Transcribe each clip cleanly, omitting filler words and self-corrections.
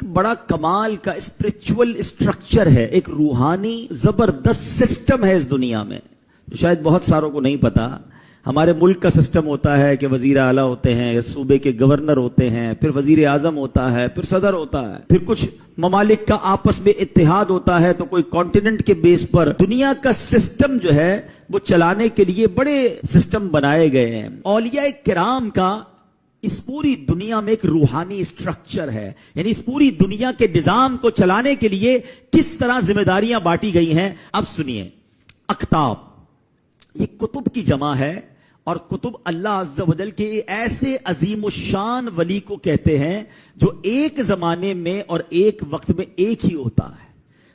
بڑا کمال کا spiritual structure ہے، ایک روحانی زبردست سسٹم ہے اس دنیا میں، شاید بہت ساروں کو نہیں پتا۔ ہمارے ملک کا سسٹم ہوتا ہے کہ وزیر اعلیٰ ہوتے ہیں، صوبے کے گورنر ہوتے ہیں، پھر وزیر اعظم ہوتا ہے، پھر صدر ہوتا ہے، پھر کچھ ممالک کا آپس میں اتحاد ہوتا ہے، تو کوئی کانٹیننٹ کے بیس پر دنیا کا سسٹم جو ہے وہ چلانے کے لیے بڑے سسٹم بنائے گئے ہیں۔ اولیاء کرام کا اس پوری دنیا میں ایک روحانی اسٹرکچر ہے، یعنی اس پوری دنیا کے نظام کو چلانے کے لیے کس طرح ذمہ داریاں بانٹی گئی ہیں۔ اب سنیے، اقطاب یہ کتب کی جمع ہے، اور کتب اللہ عز و جل کے ایسے عظیم الشان ولی کو کہتے ہیں جو ایک زمانے میں اور ایک وقت میں ایک ہی ہوتا ہے،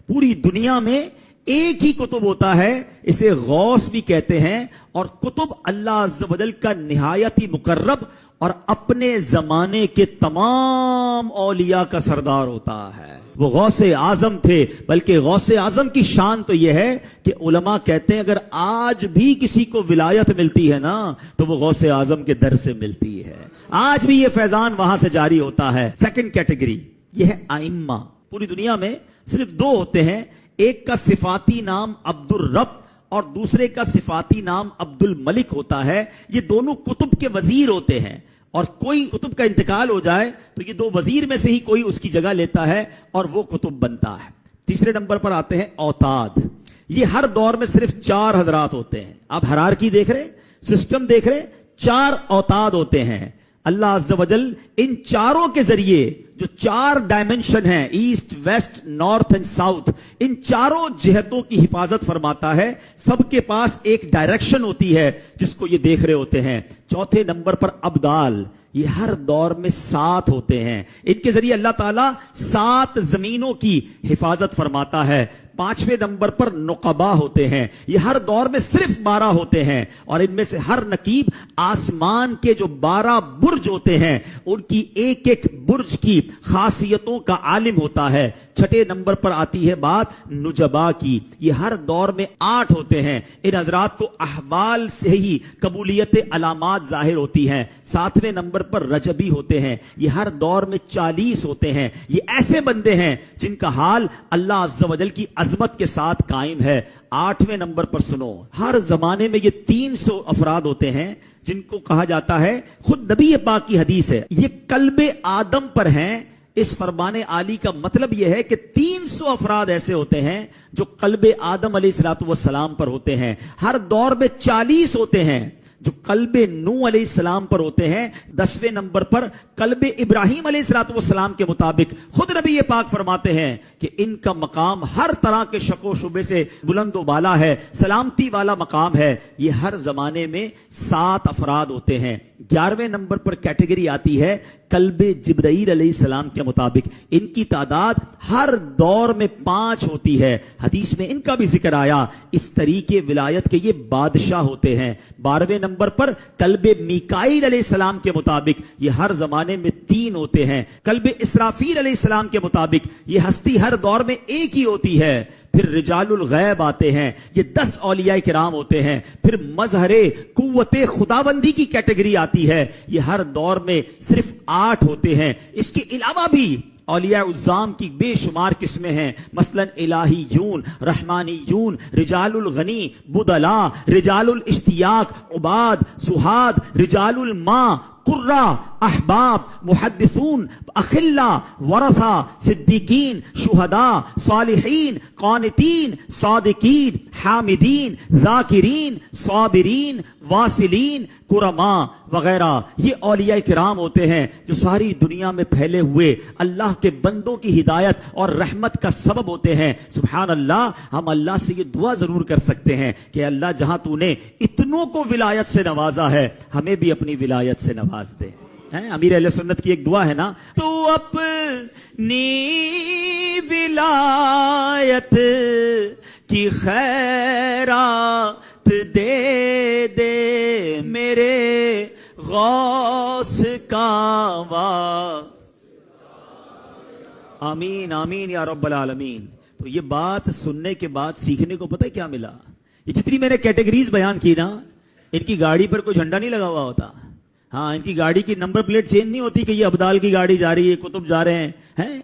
پوری دنیا میں ایک ہی کتب ہوتا ہے، اسے غوث بھی کہتے ہیں۔ اور کتب اللہ عز و جل کا نہایت ہی مقرب اور اپنے زمانے کے تمام اولیاء کا سردار ہوتا ہے۔ وہ غوث اعظم تھے، بلکہ غوث اعظم کی شان تو یہ ہے کہ علماء کہتے ہیں اگر آج بھی کسی کو ولایت ملتی ہے نا تو وہ غوث اعظم کے در سے ملتی ہے، آج بھی یہ فیضان وہاں سے جاری ہوتا ہے۔ سیکنڈ کیٹیگری یہ ہے ائمہ۔ پوری دنیا میں صرف دو ہوتے ہیں، ایک کا صفاتی نام عبد الرب اور دوسرے کا صفاتی نام عبد الملک ہوتا ہے۔ یہ دونوں کتب کے وزیر ہوتے ہیں، اور کوئی کتب کا انتقال ہو جائے تو یہ دو وزیر میں سے ہی کوئی اس کی جگہ لیتا ہے اور وہ کتب بنتا ہے۔ تیسرے نمبر پر آتے ہیں اوتاد۔ یہ ہر دور میں صرف 4 حضرات ہوتے ہیں۔ آپ ہرارکی دیکھ رہے، سسٹم دیکھ رہے، 4 اوتاد ہوتے ہیں۔ اللہ عز و جل ان چاروں کے ذریعے جو 4 ڈائمنشن ہیں، east, west, north and south, ان چاروں جہتوں کی حفاظت فرماتا ہے۔ سب کے پاس ایک ڈائریکشن ہوتی ہے جس کو یہ دیکھ رہے ہوتے ہیں۔ چوتھے نمبر پر ابدال، یہ ہر دور میں 7 ہوتے ہیں، ان کے ذریعے اللہ تعالیٰ 7 زمینوں کی حفاظت فرماتا ہے۔ 5ویں نمبر پر نقبا ہوتے ہیں، یہ ہر دور میں صرف 12 ہوتے ہیں، اور ان میں سے ہر نقیب آسمان کے جو 12 برج ہوتے ہیں ان کی ایک ایک برج کی خاصیتوں کا عالم ہوتا ہے۔ 6 نمبر پر آتی ہے بات نجبا کی، یہ ہر دور میں 8 ہوتے ہیں، ان حضرات کو احوال سے ہی قبولیت علامات ظاہر ہوتی ہیں۔ 7ویں نمبر پر رجبی ہوتے ہیں، یہ ہر دور میں 40 ہوتے ہیں، یہ ایسے بندے ہیں جن کا حال اللہ عز و جل کی عظمت کے ساتھ قائم ہے۔ 8ویں نمبر پر سنو، ہر زمانے میں یہ 300 افراد ہوتے ہیں جن کو کہا جاتا ہے، خود نبی پاک کی حدیث ہے، یہ قلب آدم پر ہیں۔ اس فرمان عالی کا مطلب یہ ہے کہ 300 افراد ایسے ہوتے ہیں جو قلب آدم علیہ السلام پر ہوتے ہیں۔ ہر دور میں 40 ہوتے ہیں جو قلب نوح علیہ السلام پر ہوتے ہیں۔ 10ویں نمبر پر قلب ابراہیم علیہ السلام کے مطابق خود نبی پاک فرماتے ہیں کہ ان کا مقام ہر طرح کے شک و شبے سے بلند و بالا ہے، سلامتی والا مقام ہے۔ یہ ہر زمانے میں 7 افراد ہوتے ہیں۔ 11ویں نمبر پر کیٹیگری آتی ہے قلب جبرائیل علیہ السلام کے مطابق، ان کی تعداد ہر دور میں 5 ہوتی ہے۔ حدیث میں ان کا بھی ذکر آیا، اس طریقے ولایت کے یہ بادشاہ ہوتے ہیں۔ 12ویں نمبر پر قلب میکائیل علیہ السلام کے مطابق یہ ہر زمانے میں 3 ہوتے ہیں۔ قلب اسرافیل علیہ السلام کے مطابق یہ ہستی ہر دور میں ایک ہی ہوتی ہے۔ پھر رجال الغیب آتے ہیں، یہ 10 اولیاء کرام ہوتے ہیں۔ پھر مظہر قوت خداوندی کی کیٹیگری آتی ہے، یہ ہر دور میں صرف 8 ہوتے ہیں۔ اس کے علاوہ بھی اولیاء عظام کی بے شمار قسمیں ہیں، مثلا الہیون، رحمانیون، رجال الغنی، بدلا، رجال الاشتیاق، عباد، سہاد، رجال الماء، قرہ، احباب، محدثون، اخلا، ورثہ، صدیقین، شہداء، صالحین، قانتین، صادقین، حامدین، ذاکرین، صابرین، واصلین، کرما وغیرہ۔ یہ اولیاء کرام ہوتے ہیں جو ساری دنیا میں پھیلے ہوئے اللہ کے بندوں کی ہدایت اور رحمت کا سبب ہوتے ہیں۔ سبحان اللہ، ہم اللہ سے یہ دعا ضرور کر سکتے ہیں کہ اللہ جہاں تو نے اتنوں کو ولایت سے نوازا ہے ہمیں بھی اپنی ولایت سے نواز دے۔ امیر اہل سنت کی ایک دعا ہے نا، تو اپنی ولایت کی خیرات دے دے میرے غوث کا وا۔ آمین آمین یا رب العالمین۔ تو یہ بات سننے کے بعد سیکھنے کو پتہ ہے کیا ملا؟ یہ جتنی میں نے کیٹیگریز بیان کی نا، ان کی گاڑی پر کوئی جھنڈا نہیں لگا ہوا ہوتا، ہاں ان کی گاڑی کی نمبر پلیٹ چینج نہیں ہوتی کہ یہ ابدال کی گاڑی جا رہی ہے، کتب جا رہے ہیں۔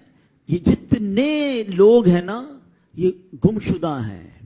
یہ جتنے لوگ ہیں نا یہ گمشدہ ہیں.